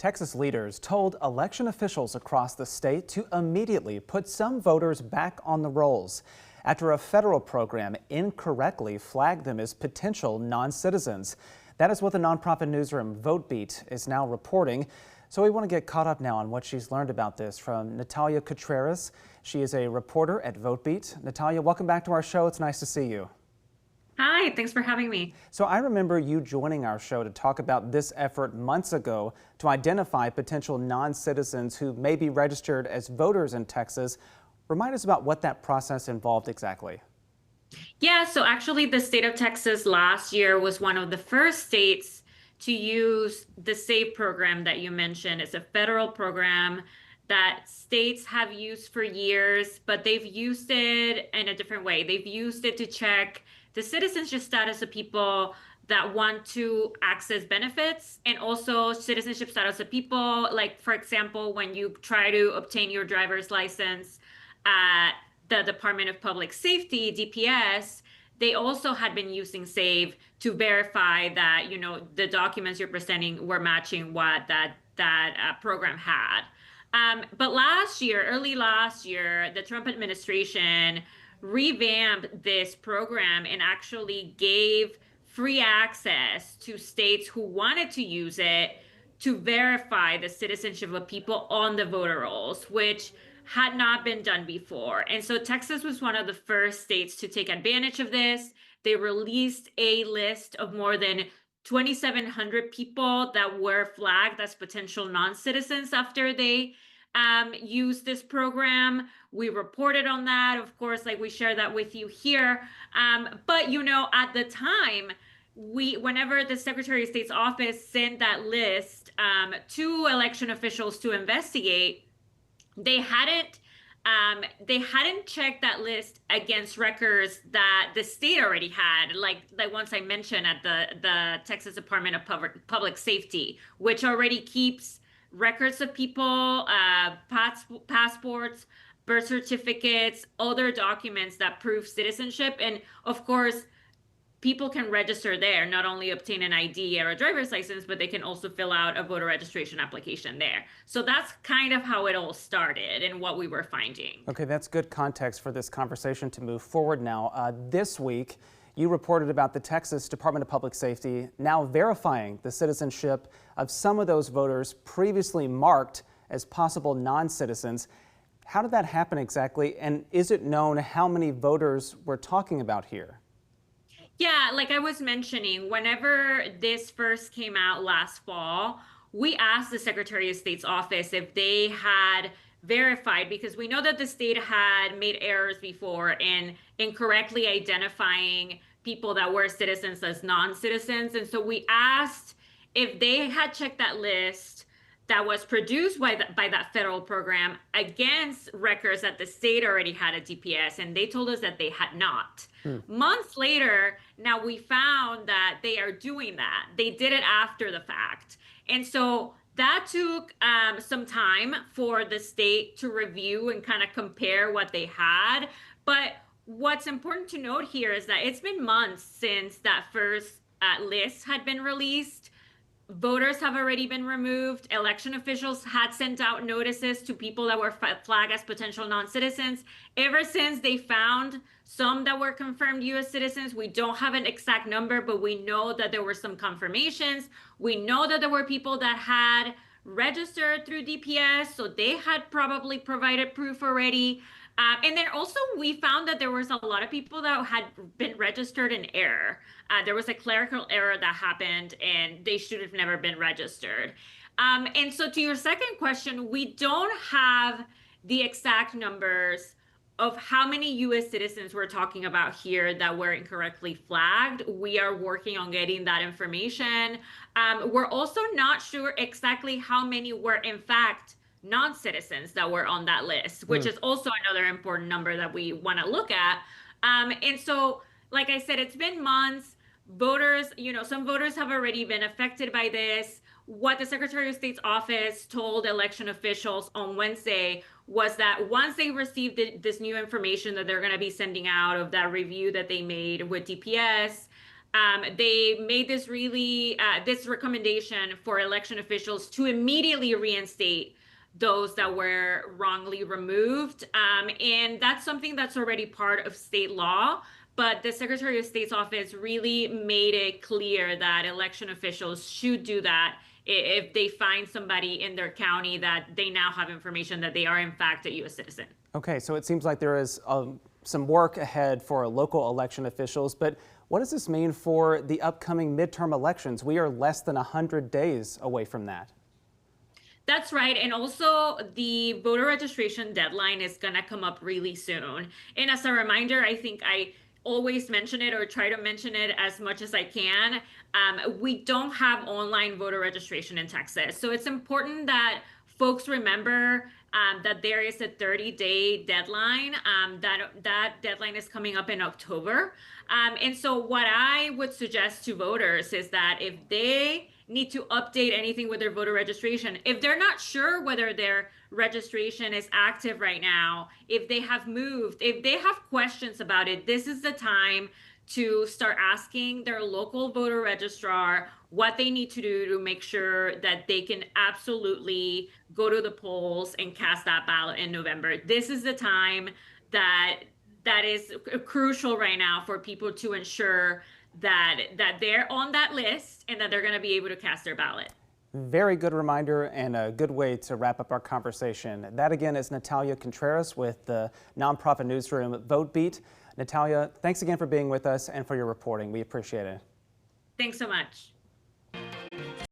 Texas leaders told election officials across the state to immediately put some voters back on the rolls after a federal program incorrectly flagged them as potential non-citizens. That is what the nonprofit newsroom Votebeat is now reporting. So we want to get caught up now on what she's learned about this from Natalia Contreras. She is a reporter at Votebeat. Natalia, welcome back to our show. It's nice to see you. Hi, thanks for having me. So I remember you joining our show to talk about this effort months ago to identify potential non-citizens who may be registered as voters in Texas. Remind us about what that process involved exactly. Yeah, so actually the state of Texas last year was one of the first states to use the SAVE program that you mentioned. It's a federal program that states have used for years, but they've used it in a different way. They've used it to check the citizenship status of people that want to access benefits, and also citizenship status of people, like, for example, when you try to obtain your driver's license at the Department of Public Safety, DPS, they also had been using SAVE to verify that, the documents you're presenting were matching what that program had. But early last year, the Trump administration revamped this program and actually gave free access to states who wanted to use it to verify the citizenship of people on the voter rolls, which had not been done before. And so Texas was one of the first states to take advantage of this. They released a list of more than 2,700 people that were flagged as potential non-citizens after they use this program. We reported on that, of course, like we share that with you here. But at the time, whenever the Secretary of State's office sent that list to election officials to investigate, they hadn't checked that list against records that the state already had, like once I mentioned at the Texas Department of Public Safety, which already keeps records of people, passports, birth certificates, other documents that prove citizenship. And of course, people can register there, not only obtain an ID or a driver's license, but they can also fill out a voter registration application there. So that's kind of how it all started and what we were finding. Okay, that's good context for this conversation to move forward now. This week, you reported about the Texas Department of Public Safety now verifying the citizenship of some of those voters previously marked as possible non-citizens. How did that happen exactly? And is it known how many voters we're talking about here? Yeah, like I was mentioning, whenever this first came out last fall, we asked the Secretary of State's office if they had verified, because we know that the state had made errors before in incorrectly identifying people that were citizens as non-citizens. And so we asked if they had checked that list that was produced by that federal program against records that the state already had at DPS, and they told us that they had not. Months later, now we found that they are doing that. They did it after the fact. And so that took some time for the state to review and kind of compare what they had. But what's important to note here is that it's been months since that first list had been released. Voters have already been removed. Election officials had sent out notices to people that were flagged as potential non-citizens. Ever since they found some that were confirmed U.S. citizens, we don't have an exact number, but we know that there were some confirmations. We know that there were people that had registered through DPS, so they had probably provided proof already. And then also we found that there was a lot of people that had been registered in error. There was a clerical error that happened and they should have never been registered. And so to your second question, we don't have the exact numbers of how many U.S. citizens we're talking about here that were incorrectly flagged. We are working on getting that information. We're also not sure exactly how many were in fact non-citizens that were on that list, which is also another important number that we want to look at. And so, like I said, it's been months. Voters, some voters have already been affected by this. What the Secretary of State's office told election officials on Wednesday was that once they received this new information that they're going to be sending out of that review that they made with DPS, they made this this recommendation for election officials to immediately reinstate those that were wrongly removed. And that's something that's already part of state law. But the Secretary of State's office really made it clear that election officials should do that if they find somebody in their county that they now have information that they are in fact a U.S. citizen. Okay, so it seems like there is some work ahead for local election officials, but what does this mean for the upcoming midterm elections? We are less than 100 days away from that. That's right. And also the voter registration deadline is going to come up really soon. And as a reminder, I think I always mention it or try to mention it as much as I can. We don't have online voter registration in Texas. So it's important that folks remember that there is a 30-day deadline. That deadline is coming up in October. And so what I would suggest to voters is that if they need to update anything with their voter registration, if they're not sure whether their registration is active right now, if they have moved, if they have questions about it, this is the time to start asking their local voter registrar what they need to do to make sure that they can absolutely go to the polls and cast that ballot in November. This is the time that is crucial right now for people to ensure that they're on that list and that they're going to be able to cast their ballot. Very good reminder and a good way to wrap up our conversation. That again is Natalia Contreras with the nonprofit newsroom Votebeat. Natalia, thanks again for being with us and for your reporting. We appreciate it. Thanks so much.